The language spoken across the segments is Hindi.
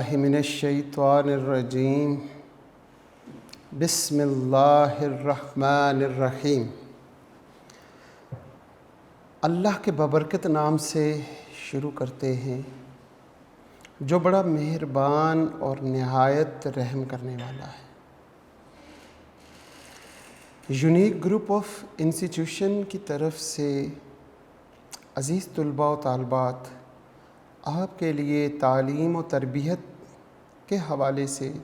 बिल्लाहि मिनश्शैतानिर्रजीम बिस्मिल्लाहिर्रहमानिर्रहीम। अल्लाह के बबरकत नाम से शुरू करते हैं जो बड़ा मेहरबान और नहायत रहम करने वाला है। यूनिक ग्रुप ऑफ इंस्टीट्यूशन की तरफ से अज़ीज़ तुलबा व तालबात, आपके लिए तालीम और तरबियत के हवाले से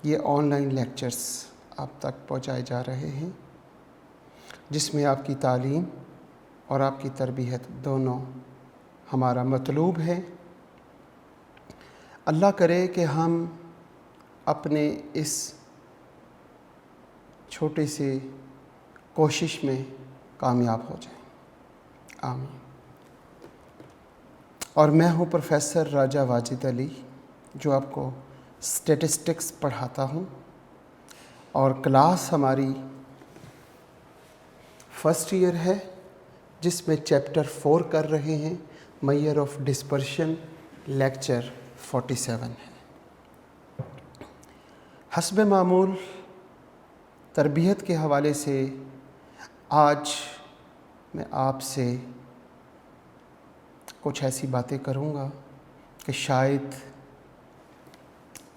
ये ऑनलाइन लेक्चर्स आप तक पहुंचाए जा रहे हैं, जिसमें आपकी तालीम और आपकी तरबियत दोनों हमारा मतलूब है। अल्लाह करे कि हम अपने इस छोटे से कोशिश में कामयाब हो जाएं, आमीन। और मैं हूँ प्रोफेसर राजा वाजिद अली, जो आपको स्टैटिस्टिक्स पढ़ाता हूँ, और क्लास हमारी फर्स्ट ईयर है, जिसमें चैप्टर 4 कर रहे हैं। मेजर ऑफ डिस्पर्शन लेक्चर 47 है। हस्ब मामूल तरबियत के हवाले से आज मैं आपसे कुछ ऐसी बातें करूँगा कि शायद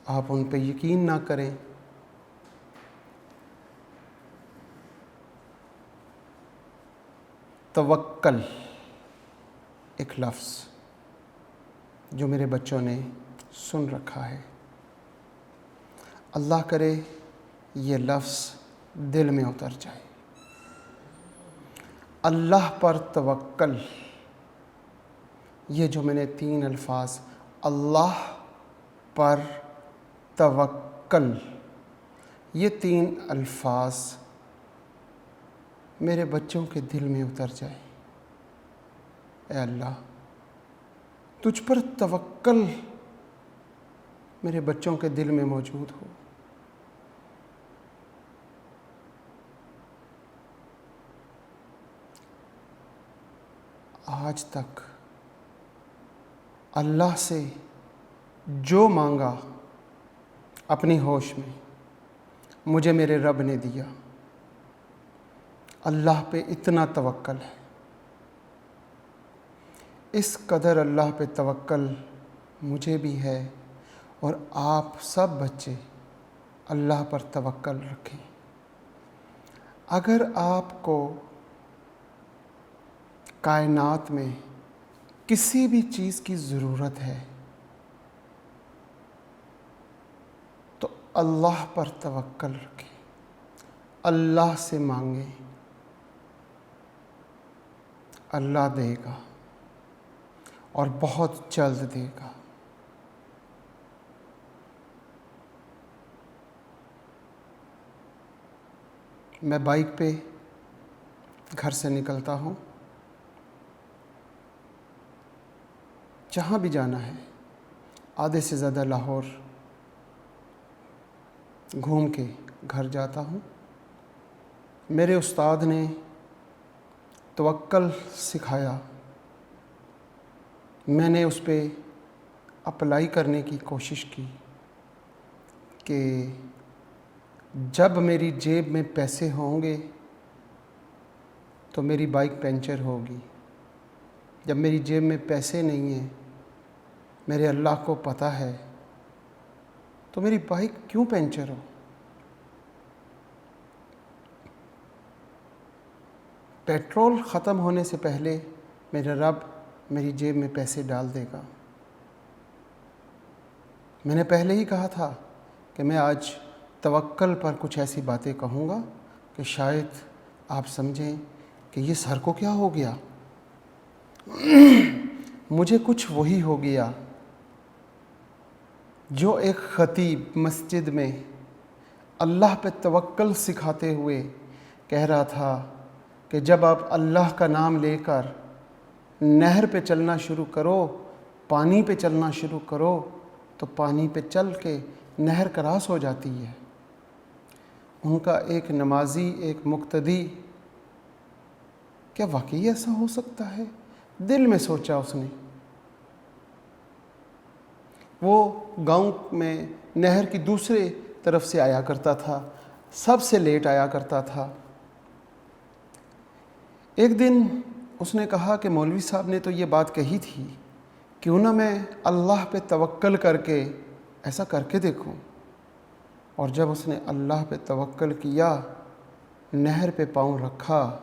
आप उन पे यकीन ना करें। तवक्कल एक लफ्ज़ जो मेरे बच्चों ने सुन रखा है, अल्लाह करे ये लफ्ज़ दिल में उतर जाए। अल्लाह पर तवक्कल, ये जो मैंने 3 अल्फाज अल्लाह पर तवक्कल, ये 3 अल्फाज मेरे बच्चों के दिल में उतर जाए। ऐ अल्लाह, तुझ पर तवक्कल मेरे बच्चों के दिल में मौजूद हो। आज तक अल्लाह से जो मांगा अपनी होश में, मुझे मेरे रब ने दिया। अल्लाह पे इतना तवक्कल है, इस कदर अल्लाह पे तवक्कल मुझे भी है, और आप सब बच्चे अल्लाह पर तवक्कल रखें। अगर आपको कायनात में किसी भी चीज़ की ज़रूरत है तो अल्लाह पर तवक्कल रखें, अल्लाह से मांगें, अल्लाह देगा और बहुत जल्द देगा। मैं बाइक पे घर से निकलता हूँ, जहाँ भी जाना है आधे से ज़्यादा लाहौर घूम के घर जाता हूँ। मेरे उस्ताद ने तवक्कल सिखाया, मैंने उस पे अप्लाई करने की कोशिश की कि जब मेरी जेब में पैसे होंगे तो मेरी बाइक पंचर होगी। जब मेरी जेब में पैसे नहीं हैं, मेरे अल्लाह को पता है, तो मेरी बाइक क्यों पंचर हो। पेट्रोल ख़त्म होने से पहले मेरा रब मेरी जेब में पैसे डाल देगा। मैंने पहले ही कहा था कि मैं आज तवक्कल पर कुछ ऐसी बातें कहूँगा कि शायद आप समझें कि ये सर को क्या हो गया। मुझे कुछ वही हो गया जो एक ख़तीब मस्जिद में अल्लाह पे तवक्कल सिखाते हुए कह रहा था कि जब आप अल्लाह का नाम लेकर नहर पे चलना शुरू करो, पानी पे चलना शुरू करो, तो पानी पे चल के नहर क्रॉस हो जाती है। उनका एक नमाजी, एक मुक्तदी, क्या वाकई ऐसा हो सकता है? दिल में सोचा उसने। वो गांव में नहर की दूसरे तरफ से आया करता था, सबसे लेट आया करता था। एक दिन उसने कहा कि मौलवी साहब ने तो ये बात कही थी, क्यों ना मैं अल्लाह पे तवक्कल करके ऐसा करके देखूं। और जब उसने अल्लाह पे तवक्कल किया, नहर पे पाँव रखा,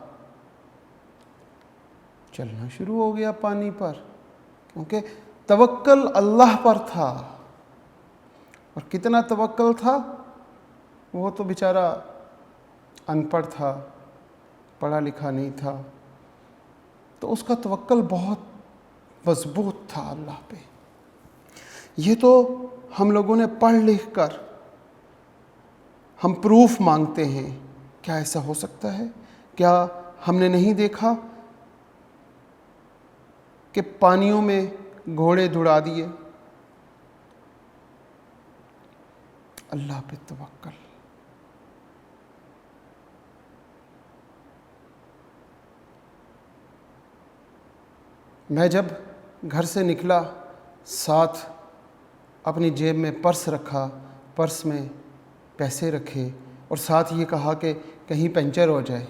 चलना शुरू हो गया पानी पर, क्योंकि तवक्कल अल्लाह पर था। और कितना तवक्कल था, वो तो बेचारा अनपढ़ था, पढ़ा लिखा नहीं था, तो उसका तवक्कल बहुत मजबूत था अल्लाह पे। ये तो हम लोगों ने पढ़ लिख कर हम प्रूफ मांगते हैं, क्या ऐसा हो सकता है? क्या हमने नहीं देखा कि पानियों में घोड़े दौड़ा दिए? अल्लाह पे तवक्कल। मैं जब घर से निकला, साथ अपनी जेब में पर्स रखा, पर्स में पैसे रखे और साथ ये कहा कि कहीं पंचर हो जाए,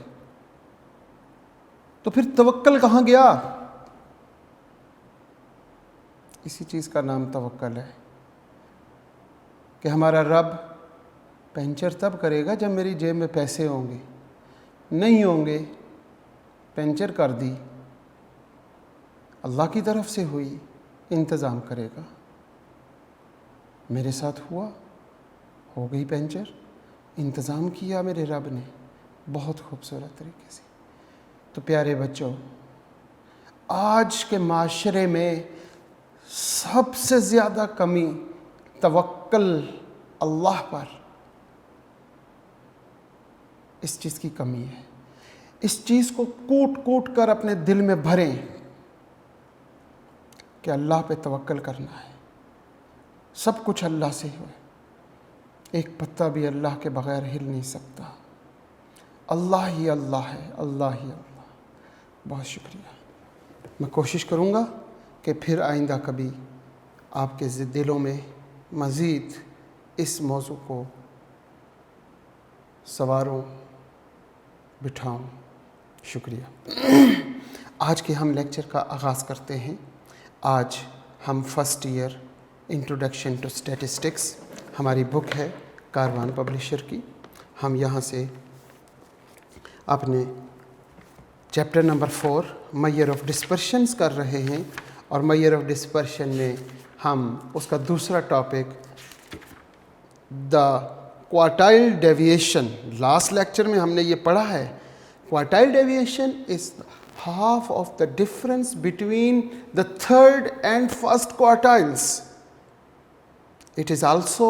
तो फिर तवक्कल कहाँ गया? इसी चीज़ का नाम तवक्कल है कि हमारा रब पंचर तब करेगा जब मेरी जेब में पैसे होंगे, नहीं होंगे, पंचर कर दी, अल्लाह की तरफ से हुई, इंतज़ाम करेगा। मेरे साथ हुआ, हो गई पंचर, इंतज़ाम किया मेरे रब ने बहुत खूबसूरत तरीके से। तो प्यारे बच्चों, आज के माशरे में सबसे ज़्यादा कमी तवक्कल अल्लाह पर, इस चीज़ की कमी है। इस चीज़ को कूट कूट कर अपने दिल में भरें कि अल्लाह पे तवक्कल करना है, सब कुछ अल्लाह से हो, एक पत्ता भी अल्लाह के बगैर हिल नहीं सकता। अल्लाह ही अल्लाह है, अल्लाह ही अल्लाह। बहुत शुक्रिया। मैं कोशिश करूँगा कि फिर आइंदा कभी आपके दिलों में मज़ीद इस मौजू को सवारूं, बिठाऊं। शुक्रिया। आज के हम लेक्चर का आगाज़ करते हैं। आज हम first year introduction to statistics, हमारी बुक है कारवान पब्लिशर की, हम यहाँ से अपने chapter number 4 measure of dispersions कर रहे हैं। और मेजर ऑफ डिस्पर्शन में हम उसका दूसरा topic the quartile deviation, last lecture में हमने ये पढ़ा है। Quartile deviation is half of the difference between the third and first quartiles. It is also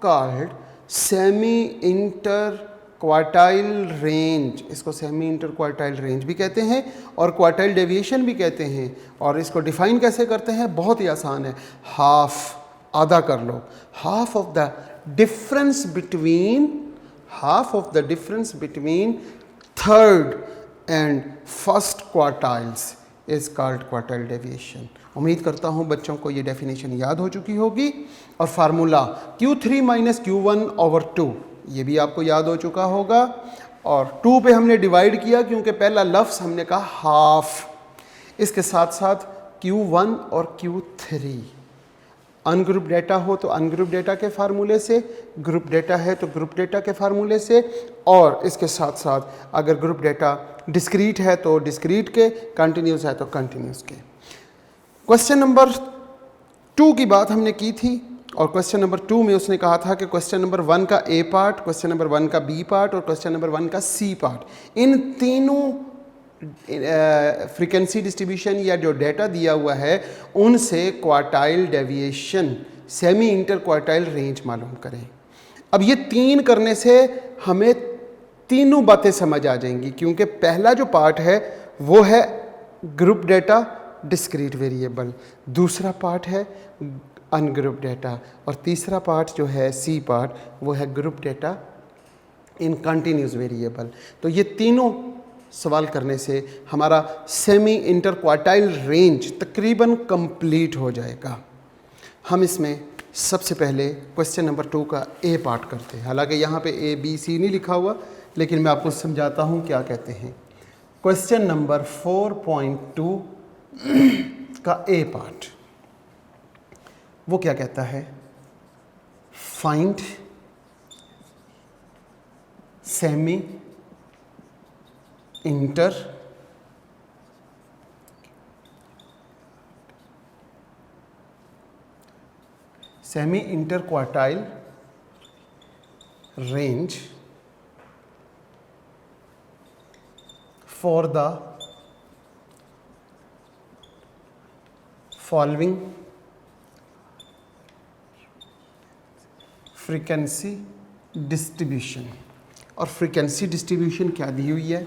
called semi-interquartile range. इसको semi-interquartile range भी कहते हैं और quartile deviation भी कहते हैं। और इसको डिफाइन कैसे करते हैं? बहुत ही आसान है, हाफ, आधा कर लो। half of the difference between third and first quartiles is called quartile deviation. उम्मीद करता हूँ बच्चों को ये डेफिनेशन याद हो चुकी होगी। और फार्मूला Q3 माइनस Q1/2 ये भी आपको याद हो चुका होगा। और 2 पे हमने डिवाइड किया क्योंकि पहला लफ्ज़ हमने कहा हाफ। इसके साथ साथ Q1 और Q3, अनग्रुप डेटा हो तो अनग्रुप डेटा के फार्मूले से, ग्रुप डेटा है तो ग्रुप डेटा के फार्मूले से, और इसके साथ साथ अगर ग्रुप डेटा डिस्क्रीट है तो डिस्क्रीट के, कंटिन्यूस है तो कंटिन्यूस के। क्वेश्चन नंबर 2 की बात हमने की थी और क्वेश्चन नंबर 2 में उसने कहा था कि क्वेश्चन नंबर 1 का ए पार्ट, क्वेश्चन नंबर 1 का बी पार्ट और क्वेश्चन नंबर 1 का सी पार्ट, इन तीनों फ्रीक्वेंसी डिस्ट्रीब्यूशन या जो डेटा दिया हुआ है उनसे quartile deviation, semi inter quartile range मालूम करें। अब ये 3 करने से हमें तीनों बातें समझ आ जाएंगी, क्योंकि पहला जो पार्ट है वो है ग्रुप डेटा डिस्क्रीट वेरिएबल, दूसरा पार्ट है अनग्रुप डेटा और तीसरा पार्ट जो है सी पार्ट वो है group data in continuous variable. तो ये तीनों सवाल करने से हमारा सेमी इंटर क्वार्टाइल रेंज तकरीबन कंप्लीट हो जाएगा। हम इसमें सबसे पहले क्वेश्चन नंबर 2 का ए पार्ट करते हैं। हालांकि यहाँ पे ए बी सी नहीं लिखा हुआ, लेकिन मैं आपको समझाता हूँ क्या कहते हैं। क्वेश्चन नंबर 4.2 का ए पार्ट वो क्या कहता है? Find semi inter quartile range for the following frequency distribution। और फ्रीक्वेंसी डिस्ट्रीब्यूशन क्या दी हुई है?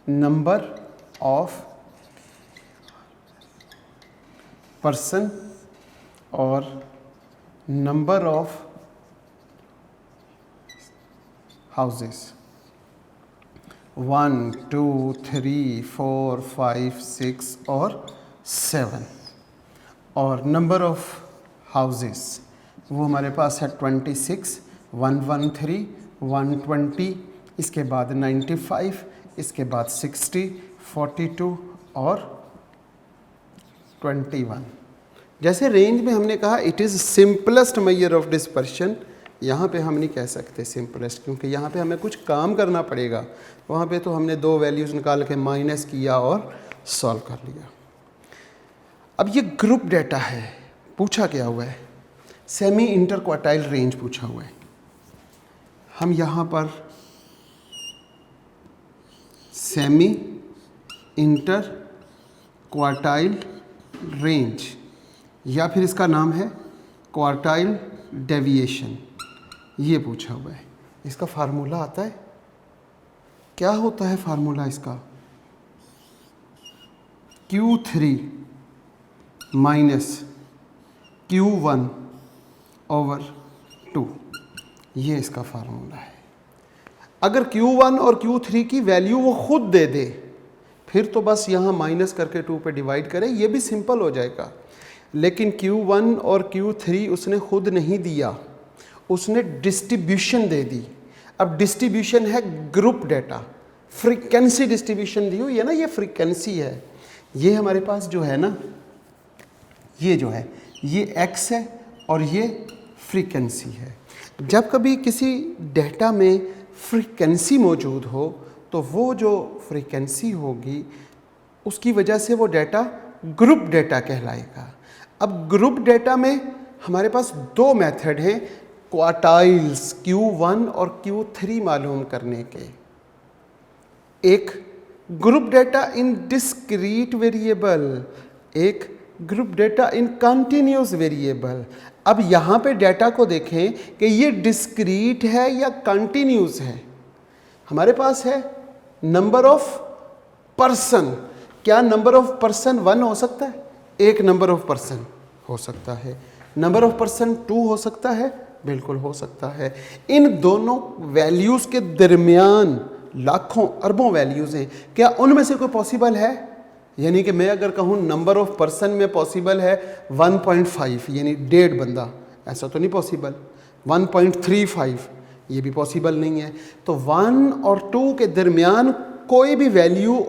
नंबर ऑफ पर्सन और नंबर ऑफ हाउसेस 1 2 3 4 5 6 और 7। और नंबर ऑफ हाउसेस वो हमारे पास है 26, 113, 120, इसके बाद 95, इसके बाद 60, 42 और 21। जैसे रेंज में हमने कहा it is simplest measure of dispersion, यहाँ पे हम नहीं कह सकते सिंपलेस्ट, क्योंकि यहाँ पे हमें कुछ काम करना पड़ेगा। वहाँ पे तो हमने 2 वैल्यूज़ निकाल के माइनस किया और सॉल्व कर लिया। अब ये ग्रुप डेटा है, पूछा क्या हुआ है? सेमी इंटर क्वार्टाइल रेंज पूछा हुआ है। हम यहाँ पर सेमी इंटर क्वार्टाइल रेंज या फिर इसका नाम है क्वार्टाइल डेविएशन, ये पूछा हुआ है। इसका फार्मूला आता है, क्या होता है फार्मूला इसका? Q3 माइनस Q1 ओवर 2, ये इसका फार्मूला है। अगर Q1 और Q3 की वैल्यू वो खुद दे दे, फिर तो बस यहाँ माइनस करके 2 पे डिवाइड करें, ये भी सिंपल हो जाएगा। लेकिन Q1 और Q3 उसने खुद नहीं दिया, उसने डिस्ट्रीब्यूशन दे दी। अब डिस्ट्रीब्यूशन है ग्रुप डेटा, फ्रीक्वेंसी डिस्ट्रीब्यूशन दी हुई है ना, ये फ्रीक्वेंसी है। ये हमारे पास जो है ना, ये जो है ये x है और ये फ्रीक्वेंसी है। जब कभी किसी डेटा में फ्रीक्वेंसी मौजूद हो तो वो जो फ्रीक्वेंसी होगी उसकी वजह से वो डेटा ग्रुप डेटा कहलाएगा। अब ग्रुप डेटा में हमारे पास 2 मेथड हैं क्वार्टाइल्स Q1 और Q3 मालूम करने के। एक group data in discrete variable, एक group data in continuous variable. अब यहाँ पे डेटा को देखें कि ये डिस्क्रीट है या कंटिन्यूस है। हमारे पास है नंबर ऑफ पर्सन। क्या नंबर ऑफ पर्सन 1 हो सकता है? एक नंबर ऑफ पर्सन हो सकता है। नंबर ऑफ पर्सन 2 हो सकता है, बिल्कुल हो सकता है। इन दोनों वैल्यूज़ के दरमियान लाखों अरबों वैल्यूज़ हैं। क्या उनमें से कोई पॉसिबल है? यानी कि मैं अगर कहूँ नंबर ऑफ पर्सन में पॉसिबल है 1.5 यानी 1.5 बंदा, ऐसा तो नहीं पॉसिबल। 1.35 ये भी पॉसिबल नहीं है। तो 1 और 2 के दरमियान कोई भी वैल्यू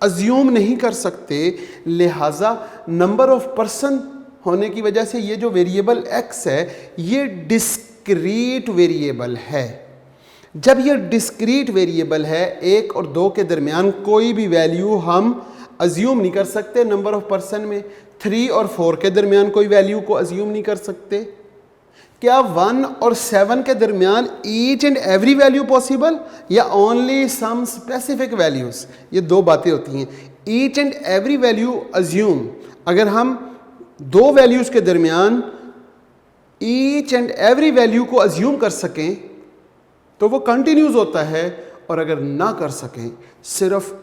अज्यूम नहीं कर सकते, लिहाजा नंबर ऑफ पर्सन होने की वजह से ये जो वेरिएबल x है ये डिस्क्रीट वेरिएबल है। जब ये डिस्क्रीट वेरिएबल है, 1 और 2 के दरमियान कोई भी वैल्यू हम अज्यूम नहीं कर सकते। नंबर ऑफ पर्सन में 3 और 4 के दरमियान कोई वैल्यू को अज्यूम नहीं कर सकते। क्या 1 और 7 के दरमियान each and every value possible या ओनली सम स्पेसिफिक वैल्यूज? ये 2 बातें होती हैं। Each and every value assume, अगर हम 2 वैल्यूज के दरमियान ईच एंड एवरी वैल्यू को अज्यूम कर सकें तो वो कंटिन्यूस होता है, और अगर ना कर सकें, सिर्फ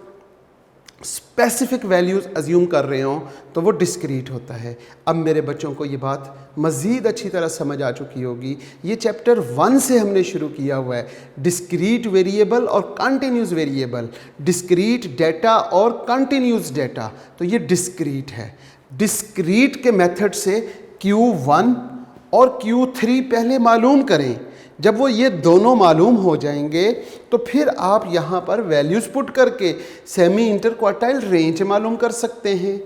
स्पेसिफिक वैल्यूज़ अज्यूम कर रहे हों, तो वो डिस्क्रीट होता है। अब मेरे बच्चों को ये बात मज़ीद अच्छी तरह समझ आ चुकी होगी। ये चैप्टर 1 से हमने शुरू किया हुआ है, डिस्क्रीट वेरिएबल और कंटिन्यूस वेरिएबल, डिस्क्रीट डेटा और कंटिन्यूस डेटा। तो ये डिस्क्रीट है। डिस्क्रीट के मेथड से Q1 और Q3 पहले मालूम करें। जब वो ये दोनों मालूम हो जाएंगे तो फिर आप यहाँ पर वैल्यूज़ पुट करके सेमी इंटरक्वार्टाइल रेंज मालूम कर सकते हैं।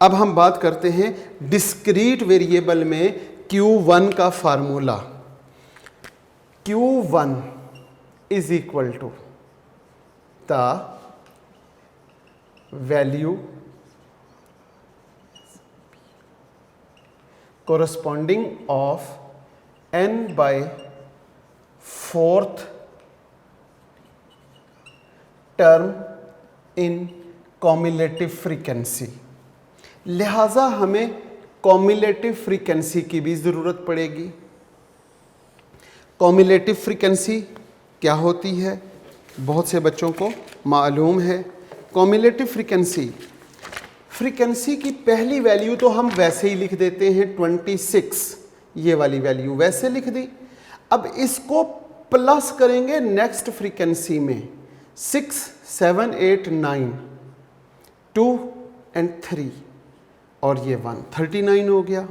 अब हम बात करते हैं डिस्क्रीट वेरिएबल में Q1 का formula. Q1 is equal to the value corresponding of n by 4th term in cumulative frequency। लिहाजा हमें कॉम्युलेटिव फ्रीक्वेंसी की भी ज़रूरत पड़ेगी। कॉम्युलेटिव फ्रीक्वेंसी क्या होती है, बहुत से बच्चों को मालूम है। कॉम्युलेटिव फ्रीक्वेंसी की पहली वैल्यू तो हम वैसे ही लिख देते हैं 26, ये वाली वैल्यू वैसे लिख दी। अब इसको प्लस करेंगे नेक्स्ट फ्रीक्वेंसी में 6, 7, 8, 9, 2 एंड 3 और ये 139 हो गया।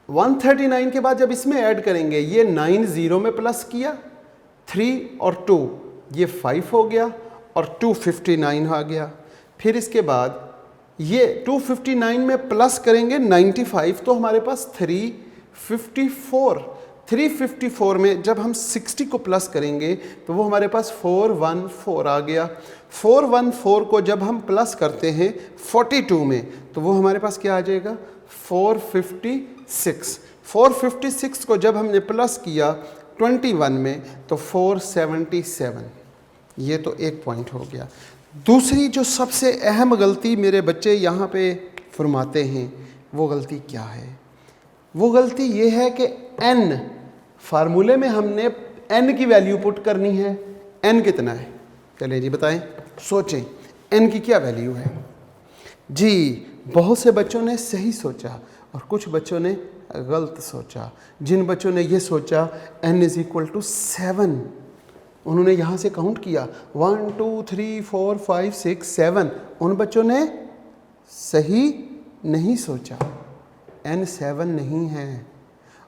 139 के बाद जब इसमें ऐड करेंगे, ये 9 0 में प्लस किया, 3 और 2 ये 5 हो गया और 259 आ गया। फिर इसके बाद ये 259 में प्लस करेंगे 95 तो हमारे पास 354। 354 में जब हम 60 को प्लस करेंगे तो वो हमारे पास 414 आ गया। 414 को जब हम प्लस करते हैं 42 में तो वो हमारे पास क्या आ जाएगा, 456। 456 को जब हमने प्लस किया 21 में तो 477। ये तो एक पॉइंट हो गया। दूसरी जो सबसे अहम गलती मेरे बच्चे यहाँ पे फरमाते हैं, वो गलती क्या है? वो गलती ये है कि n फार्मूले में हमने n की वैल्यू पुट करनी है। n कितना है, चलिए जी बताएं, सोचें n की क्या वैल्यू है। जी बहुत से बच्चों ने सही सोचा और कुछ बच्चों ने गलत सोचा। जिन बच्चों ने ये सोचा n इज़ इक्वल टू 7, उन्होंने यहाँ से काउंट किया 1 2 3 4 5 6 7, उन बच्चों ने सही नहीं सोचा, n 7 नहीं है।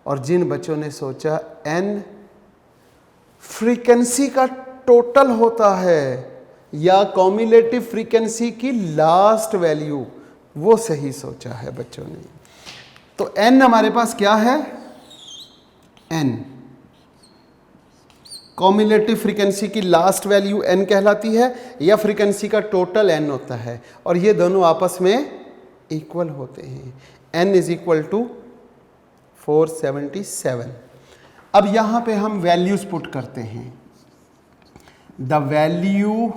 और जिन बच्चों ने सोचा n फ्रीक्वेंसी का टोटल होता है या कॉम्युलेटिव फ्रीक्वेंसी की लास्ट वैल्यू, वो सही सोचा है बच्चों ने। तो n हमारे पास क्या है, n कॉम्युलेटिव फ्रीक्वेंसी की लास्ट वैल्यू n कहलाती है या फ्रीक्वेंसी का टोटल n होता है, और ये दोनों आपस में इक्वल होते हैं। n is equal to 477। अब यहाँ पे हम वैल्यूज पुट करते हैं। द वैल्यू,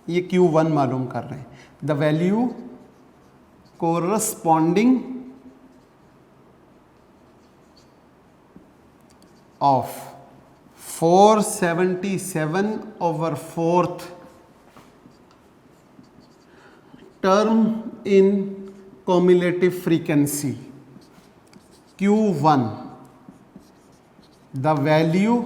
ये Q1 मालूम कर रहे हैं, the value corresponding of 477 over 4th term in cumulative frequency Q1, the value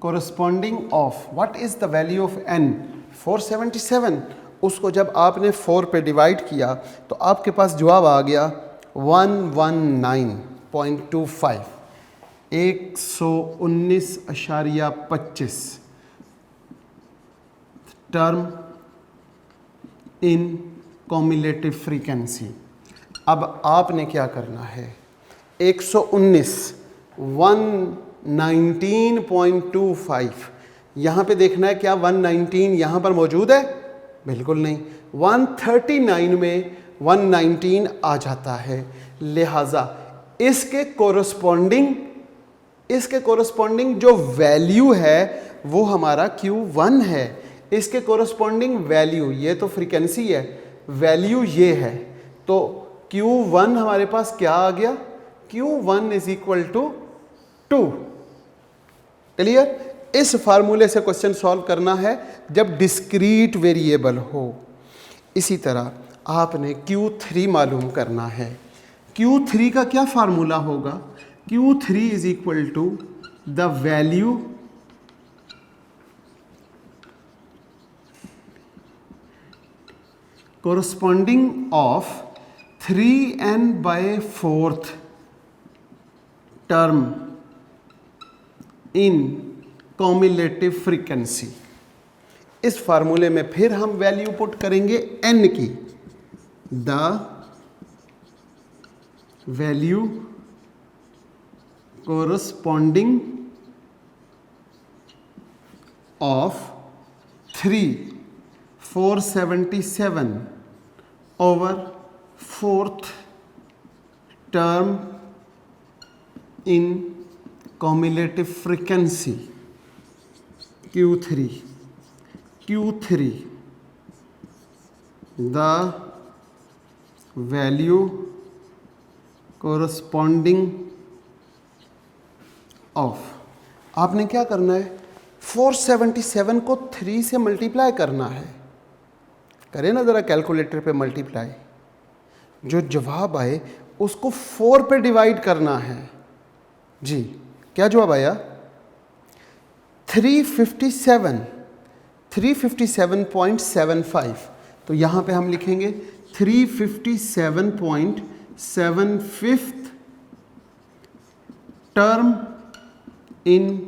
corresponding of, what is the value of n, 477। उसको जब आपने 4 पे डिवाइड किया तो आपके पास जवाब आ गया 119.25, 119.25 टर्म इन कॉम्युलेटिव फ्रीक्वेंसी। अब आपने क्या करना है, 119.25 यहाँ पे देखना है, क्या 119 यहाँ पर मौजूद है? बिल्कुल नहीं। 139 में 119 आ जाता है, लिहाजा इसके कोरस्पॉन्डिंग जो वैल्यू है वो हमारा Q1 है। इसके कोरस्पॉन्डिंग वैल्यू, ये तो फ्रीक्वेंसी है, वैल्यू ये है, तो Q1 हमारे पास क्या आ गया, Q1 is equal to 2। Clear? इस फार्मूले से क्वेश्चन सॉल्व करना है जब डिस्क्रीट वेरिएबल हो। इसी तरह आपने Q3 मालूम करना है। Q3 का क्या फार्मूला होगा, Q3 is equal to the value corresponding of 3n/4 term in cumulative frequency। इस फार्मूले में फिर हम वैल्यू पुट करेंगे n की, the value corresponding of 477 over 4th term in cumulative frequency Q3, the value corresponding of, आपने क्या करना है, 477 को 3 से मल्टीप्लाई करना है। करें ना ज़रा कैलकुलेटर पे मल्टीप्लाई, जो जवाब आए उसको 4 पे डिवाइड करना है। जी क्या जवाब आया? 357.75। तो यहाँ पे हम लिखेंगे 357.75 टर्म इन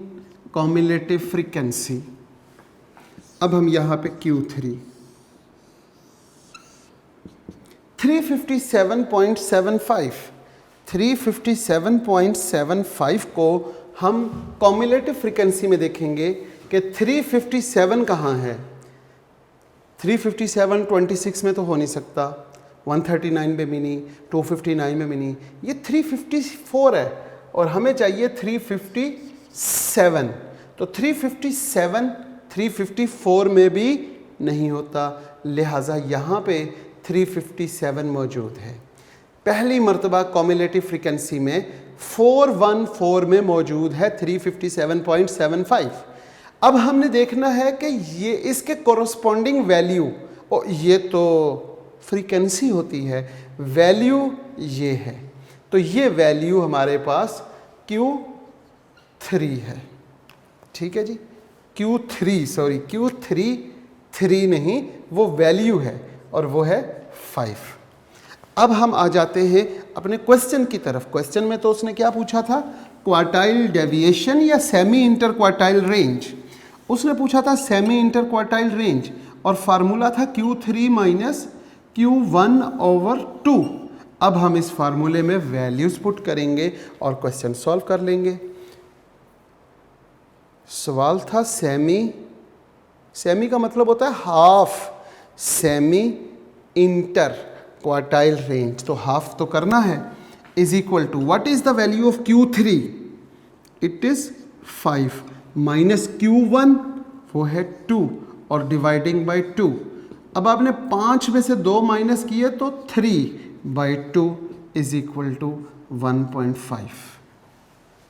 कॉम्युलेटिव फ्रीक्वेंसी। अब हम यहाँ पे Q3 357.75 को हम कॉम्युलेटिव फ्रीक्वेंसी में देखेंगे कि 357 कहाँ है। 357 26 में तो हो नहीं सकता, 139 में भी नहीं, 259 में भी नहीं, ये 354 है और हमें चाहिए 357। तो 357 354 में भी नहीं होता, लिहाजा यहाँ पे 357 मौजूद है। पहली मर्तबा कॉम्युलेटिव फ्रीक्वेंसी में 414 में मौजूद है 357.75। अब हमने देखना है कि ये इसके कोरस्पॉन्डिंग वैल्यू, और ये तो फ्रीक्वेंसी होती है, वैल्यू ये है, तो ये वैल्यू हमारे पास Q3 है। ठीक है जी, Q3 3 नहीं, वो वैल्यू है और वो है 5। अब हम आ जाते हैं अपने क्वेश्चन की तरफ। क्वेश्चन में तो उसने क्या पूछा था, क्वार्टाइल डेविएशन या सेमी इंटर क्वार्टाइल रेंज। उसने पूछा था सेमी इंटर क्वार्टाइल रेंज और फार्मूला था Q3 माइनस Q1/2। अब हम इस फार्मूले में वैल्यूज पुट करेंगे और क्वेश्चन सॉल्व कर लेंगे। सवाल था सेमी का मतलब होता है half, semi inter quartile range, तो हाफ तो करना है, is equal to what is the value of Q3, it is 5 minus Q1 वो है 2 और डिवाइडिंग बाय 2। अब आपने 5 में से 2 माइनस किए तो 3/2 इज इक्वल टू 1.5।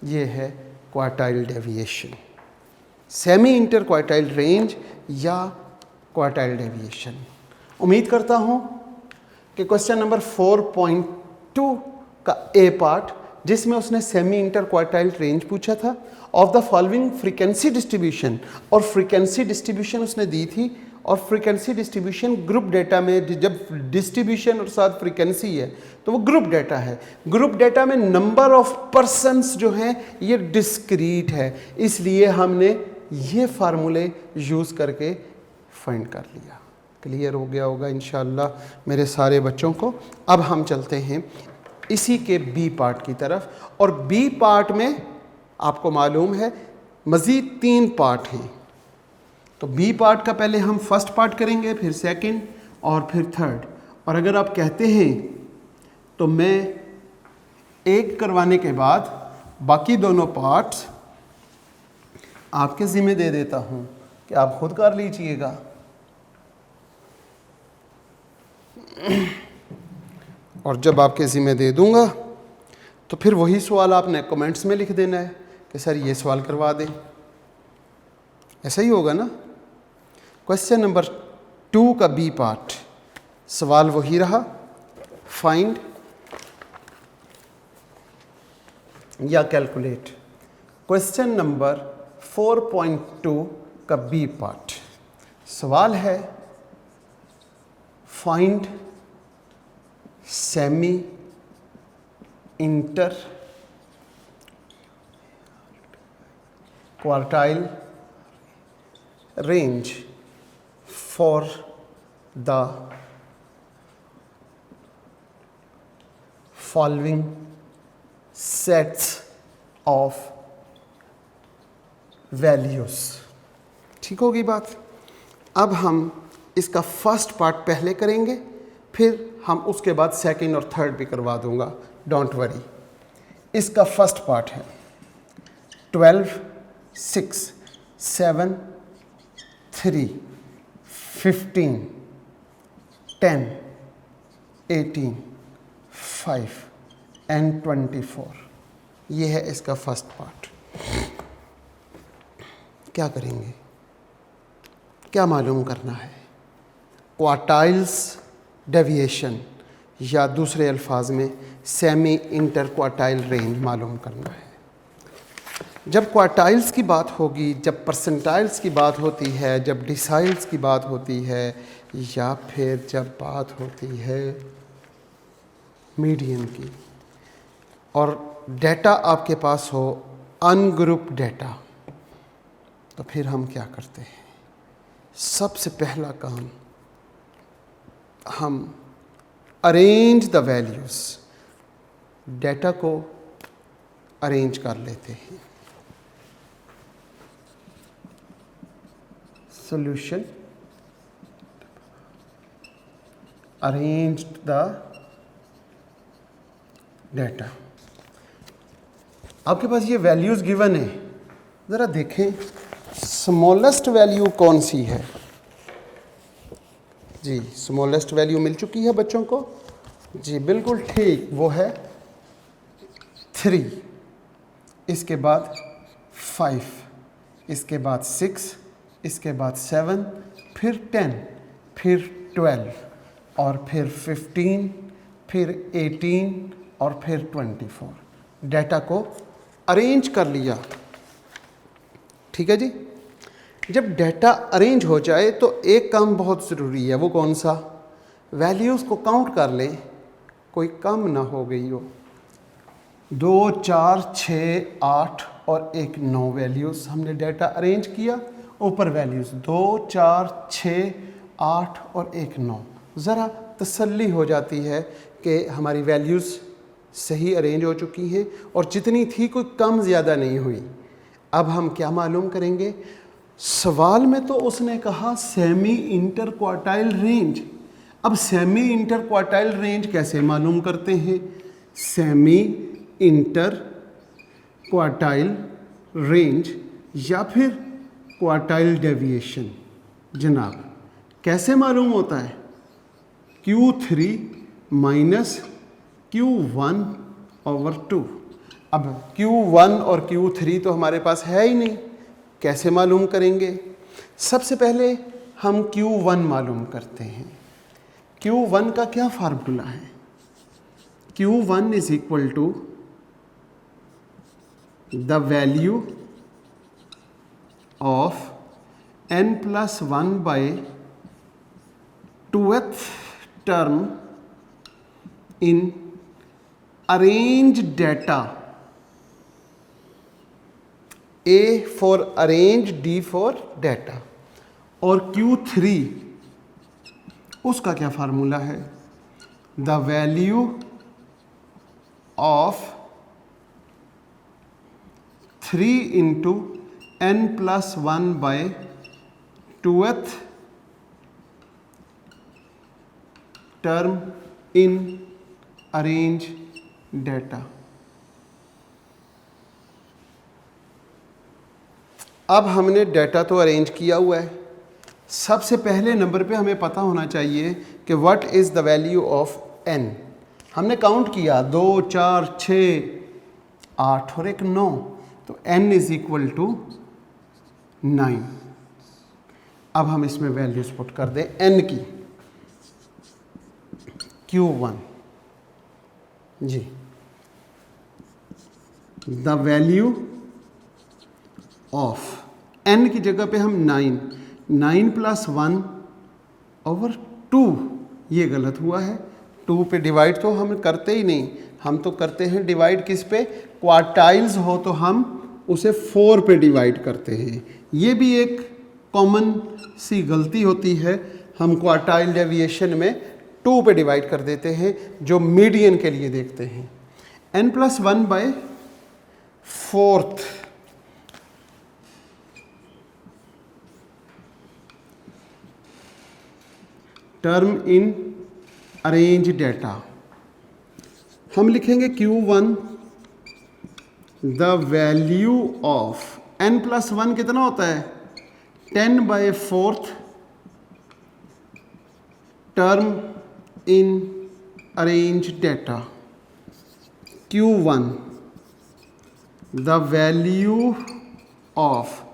ये है quartile deviation, semi inter quartile range या क्वार्टाइल डेविएशन। उम्मीद करता हूँ कि क्वेश्चन नंबर 4.2 का ए पार्ट, जिसमें उसने सेमी इंटर क्वार्टाइल रेंज पूछा था, of the following frequency distribution, और फ्रीक्वेंसी डिस्ट्रीब्यूशन उसने दी थी। और फ्रीक्वेंसी डिस्ट्रीब्यूशन ग्रुप डेटा में, जब डिस्ट्रीब्यूशन और साथ फ्रीक्वेंसी है तो वो ग्रुप डेटा है। ग्रुप डेटा में नंबर ऑफ पर्सन्स जो हैं ये डिस्क्रीट है, इसलिए हमने ये फार्मूले यूज़ करके फाइंड कर लिया। क्लियर हो गया होगा इंशाल्लाह मेरे सारे बच्चों को। अब हम चलते हैं इसी के बी पार्ट की तरफ, और बी पार्ट में आपको मालूम है मज़ीद 3 पार्ट हैं। तो बी पार्ट का पहले हम फर्स्ट पार्ट करेंगे, फिर सेकंड और फिर थर्ड। और अगर आप कहते हैं तो मैं एक करवाने के बाद बाकी दोनों पार्ट्स आपके ज़िम्मे दे देता हूँ कि आप खुद कर लीजिएगा। और जब आपके ज़िम्मे दे दूँगा तो फिर वही सवाल आपने कमेंट्स में लिख देना है कि सर ये सवाल करवा दें, ऐसा ही होगा ना। क्वेश्चन नंबर 2 का बी पार्ट, सवाल वही रहा, फाइंड या कैलकुलेट। क्वेश्चन नंबर 4.2 का बी पार्ट, सवाल है find semi inter quartile range for the following sets of values. ठीक होगी बात। अब हम इसका फर्स्ट पार्ट पहले करेंगे, फिर हम उसके बाद सेकंड और थर्ड भी करवा दूंगा, डोंट वरी। इसका फर्स्ट पार्ट है 12, 6, 7, 3, 15, 10, 18, 5 एंड 24। ये है इसका फर्स्ट पार्ट। क्या करेंगे, क्या मालूम करना है? क्वार्टाइल्स डेविएशन, या दूसरे अल्फाज में सेमी इंटर क्वार्टाइल रेंज मालूम करना है। जब क्वार्टाइल्स की बात होगी, जब परसेंटाइल्स की बात होती है, जब डिसाइल्स की बात होती है, या फिर जब बात होती है मीडियन की, और डेटा आपके पास हो अनग्रुप डेटा, तो फिर हम क्या करते हैं? सबसे पहला काम, हम अरेंज द वैल्यूज़, डेटा को अरेंज कर लेते हैं। Solution arrange the data. आपके पास ये वैल्यूज़ गिवन है, ज़रा देखें स्मॉलेस्ट वैल्यू कौन सी है। जी, स्मॉलेस्ट वैल्यू मिल चुकी है बच्चों को। जी बिल्कुल ठीक, वो है 3, इसके बाद 5, इसके बाद 6, इसके बाद 7, फिर 10, फिर 12, और फिर 15, फिर 18 और फिर 24। डेटा को अरेंज कर लिया। ठीक है जी। जब डेटा अरेंज हो जाए तो एक काम बहुत ज़रूरी है, वो कौन सा? वैल्यूज़ को काउंट कर लें, कोई कम ना हो गई हो। 2, 4, 6, 8 और 1, 9 वैल्यूज़ हमने डेटा अरेंज किया। ऊपर वैल्यूज़ 2, 4, 6, 8 और 1, 9। ज़रा तसल्ली हो जाती है कि हमारी वैल्यूज़ सही अरेंज हो चुकी हैं और जितनी थी कोई कम ज़्यादा नहीं हुई। अब हम क्या मालूम करेंगे? सवाल में तो उसने कहा सेमी इंटर क्वार्टाइल रेंज। अब सेमी इंटर क्वार्टाइल रेंज कैसे मालूम करते हैं? सेमी इंटर क्वार्टाइल रेंज या फिर क्वार्टाइल डेविएशन। जनाब कैसे मालूम होता है? Q3 minus Q1 over 2। अब Q1 और Q3 तो हमारे पास है ही नहीं, कैसे मालूम करेंगे? सबसे पहले हम Q1 मालूम करते हैं। Q1 का क्या फार्मूला है? Q1 is equal to the value of n+1 by 2th term in arrange data. A for arrange, D for data. और Q3 उसका क्या फार्मूला है? The value of 3 into n+1 by 2th term in arrange data. अब हमने डेटा तो अरेंज किया हुआ है। सबसे पहले नंबर पे हमें पता होना चाहिए कि what is the value of n। हमने काउंट किया 2, 4, 6, 8 और 1, 9, तो n इज इक्वल टू 9। अब हम इसमें वैल्यूज पुट कर दें n की। Q1 जी, द वैल्यू ऑफ n की जगह पे हम 9 + 1 ओवर 2 ये गलत हुआ है। 2 पे डिवाइड तो हम करते ही नहीं, हम तो करते हैं डिवाइड किस पे, क्वार्टाइल्स हो तो हम उसे 4 पे डिवाइड करते हैं। ये भी एक कॉमन सी गलती होती है, हम क्वार्टाइल डेविएशन में 2 पे डिवाइड कर देते हैं, जो मीडियन के लिए देखते हैं। n+1/4 term in arrange data, हम लिखेंगे Q1 the value of n+1 कितना होता है, 10/4 term in arrange data. Q1 the value of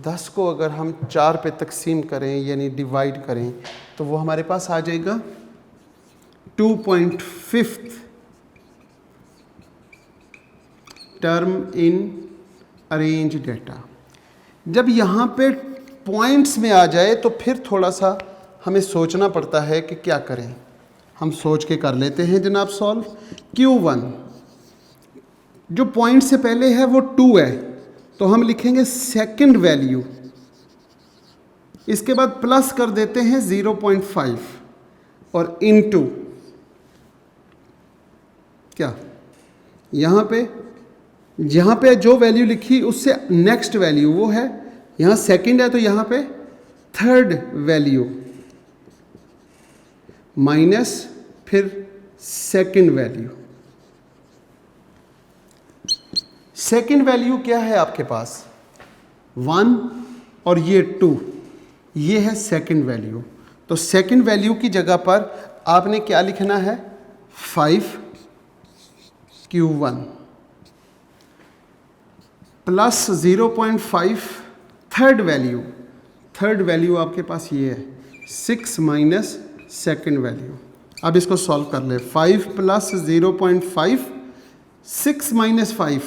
10 को अगर हम 4 पे तकसीम करें यानी डिवाइड करें तो वो हमारे पास आ जाएगा 2.5 टर्म इन अरेंज डेटा। जब यहाँ पे पॉइंट्स में आ जाए तो फिर थोड़ा सा हमें सोचना पड़ता है कि क्या करें। हम सोच के कर लेते हैं जनाब सॉल्व। Q1 जो पॉइंट से पहले है वो 2 है, तो हम लिखेंगे सेकंड वैल्यू, इसके बाद प्लस कर देते हैं 0.5 और इनटू क्या, यहाँ पे जो वैल्यू लिखी उससे नेक्स्ट वैल्यू वो है, यहाँ सेकंड है तो यहाँ पे थर्ड वैल्यू माइनस फिर सेकंड वैल्यू। सेकंड वैल्यू क्या है आपके पास, 1 और ये 2, ये है सेकंड वैल्यू। तो सेकंड वैल्यू की जगह पर आपने क्या लिखना है, 5Q1 प्लस 0.5 थर्ड वैल्यू आपके पास ये है 6 माइनस सेकंड वैल्यू। अब इसको सॉल्व कर ले, 5 प्लस 0.5 6 माइनस 5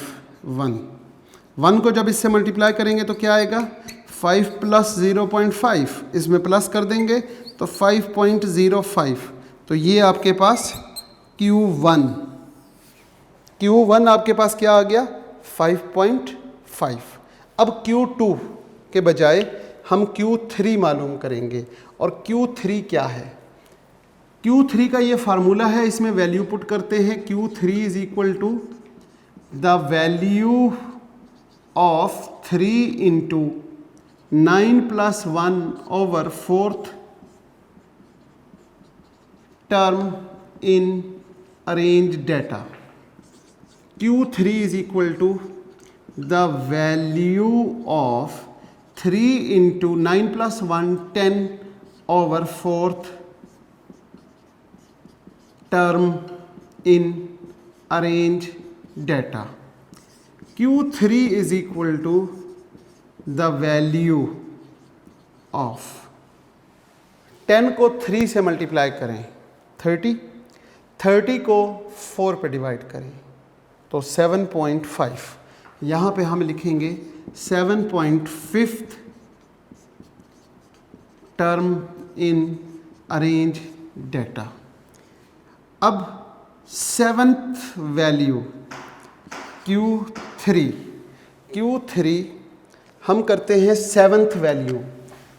1 को जब इससे मल्टीप्लाई करेंगे तो क्या आएगा, 5 प्लस 0.5 इसमें प्लस कर देंगे तो 5.05। तो ये आपके पास Q1 आपके पास क्या आ गया, 5.5। अब Q2 के बजाय हम Q3 मालूम करेंगे। और Q3 क्या है, Q3 का ये फार्मूला है, इसमें वैल्यू पुट करते हैं। Q3 is equal to the value of 3 into 9+1/4 term in arrange data. Q3 is equal to the value of 3 into 9+1 10/4 term in arrange data. Q3 is equal to the value of 10 को 3 से मल्टीप्लाई करें 30 को 4 पे डिवाइड करें तो 7.5। यहाँ पे हम लिखेंगे 7.5 टर्म इन अरेंज डेटा। अब 7th वैल्यू Q3 हम करते हैं 7th वैल्यू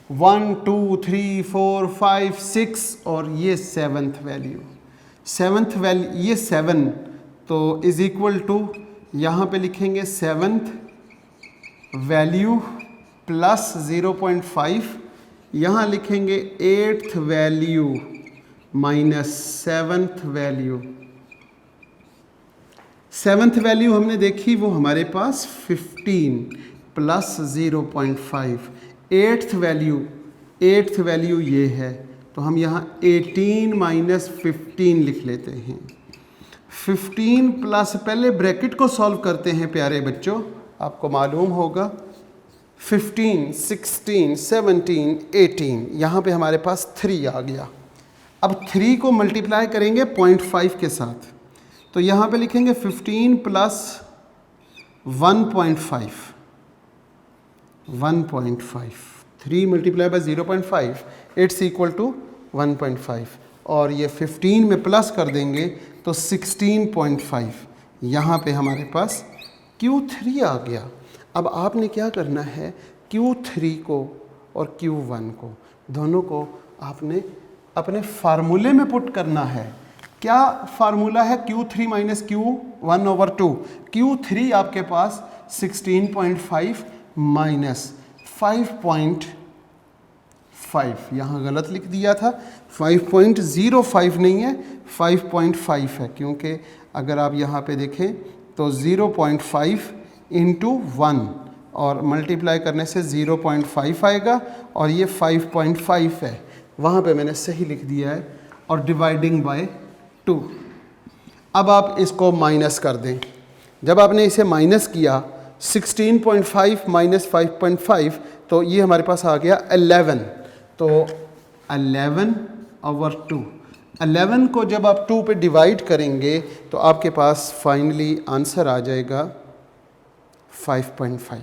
1 2 3 4 5 6 और ये 7th वैल्यू ये 7 तो इज इक्वल टू यहाँ पे लिखेंगे 7th वैल्यू प्लस 0.5, यहाँ लिखेंगे 8th value minus 7th value. 7th value हमने देखी वो हमारे पास 15 प्लस 0.5। 8th वैल्यू ये है तो हम यहाँ 18 माइनस 15 लिख लेते हैं। 15 प्लस, पहले ब्रैकेट को सॉल्व करते हैं प्यारे बच्चों, आपको मालूम होगा 15 16 17 18, यहाँ पे हमारे पास 3 आ गया। अब 3 को मल्टीप्लाई करेंगे 0.5 के साथ तो यहाँ पे लिखेंगे 15 plus 1.5 3 multiply by 0.5 it's equal to 1.5 और ये 15 में प्लस कर देंगे तो 16.5। यहाँ पे हमारे पास Q3 आ गया। अब आपने क्या करना है, Q3 को और Q1 को दोनों को आपने अपने फार्मूले में पुट करना है। क्या फार्मूला है? Q3 minus Q1/2। Q3 आपके पास 16.5 माइनस 5.5, यहाँ गलत लिख दिया था, 5.05 नहीं है, 5.5 है, क्योंकि अगर आप यहाँ पे देखें तो 0.5 इंटू 1 और मल्टीप्लाई करने से 0.5 आएगा और ये 5.5 है, वहाँ पे मैंने सही लिख दिया है, और डिवाइडिंग बाय 2। अब आप इसको माइनस कर दें। जब आपने इसे माइनस किया 16.5 माइनस 5.5 तो ये हमारे पास आ गया 11। तो 11/2, 11 को जब आप 2 पे डिवाइड करेंगे तो आपके पास फाइनली आंसर आ जाएगा 5.5।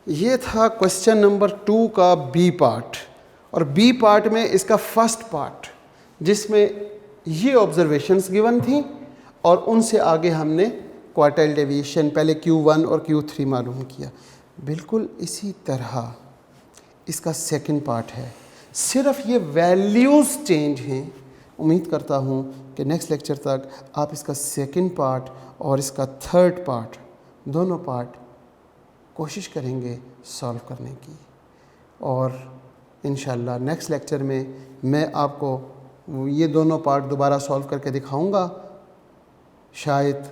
ये था क्वेश्चन नंबर 2 का बी पार्ट। और बी पार्ट में इसका फर्स्ट पार्ट जिसमें ये ऑब्जर्वेशंस गिवन थी और उनसे आगे हमने क्वार्टाइल डेविएशन पहले Q1 और Q3 मालूम किया। बिल्कुल इसी तरह इसका सेकंड पार्ट है, सिर्फ ये वैल्यूज़ चेंज हैं। उम्मीद करता हूँ कि नेक्स्ट लेक्चर तक आप इसका सेकंड पार्ट और इसका थर्ड पार्ट दोनों पार्ट कोशिश करेंगे सॉल्व करने की, और इंशाल्लाह नेक्स्ट लेक्चर में मैं आपको ये दोनों पार्ट दोबारा सॉल्व करके दिखाऊंगा। शायद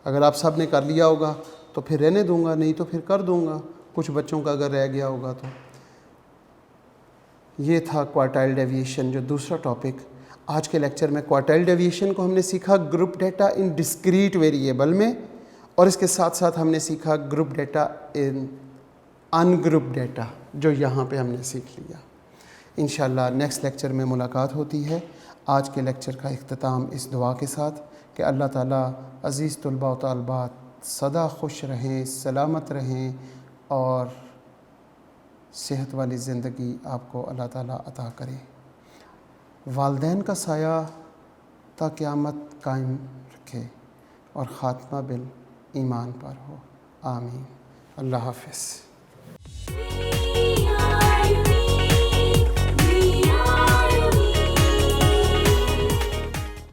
अगर आप सब ने कर लिया होगा तो फिर रहने दूंगा, नहीं तो फिर कर दूंगा, कुछ बच्चों का अगर रह गया होगा तो। ये था क्वार्टाइल डेविएशन, जो दूसरा टॉपिक। आज के लेक्चर में क्वार्टाइल डेविएशन को हमने सीखा group data in discrete variable में, और इसके साथ साथ हमने सीखा ग्रुप डेटा इन अनग्रुप डेटा, जो यहाँ पे हमने सीख लिया। इंशाल्लाह नेक्स्ट लेक्चर में मुलाकात होती है। आज के लेक्चर का इख्तिताम इस दुआ के साथ कि अल्लाह ताला अज़ीज़ तुलबा व तालबात सदा खुश रहें, सलामत रहें और सेहत वाली ज़िंदगी आपको अल्लाह ताला अता करे। वालदैन का साया ता क़यामत कायम रखे और ख़ात्मा बिल ईमान पर हो। आमीन। अल्लाह हाफ़िज़।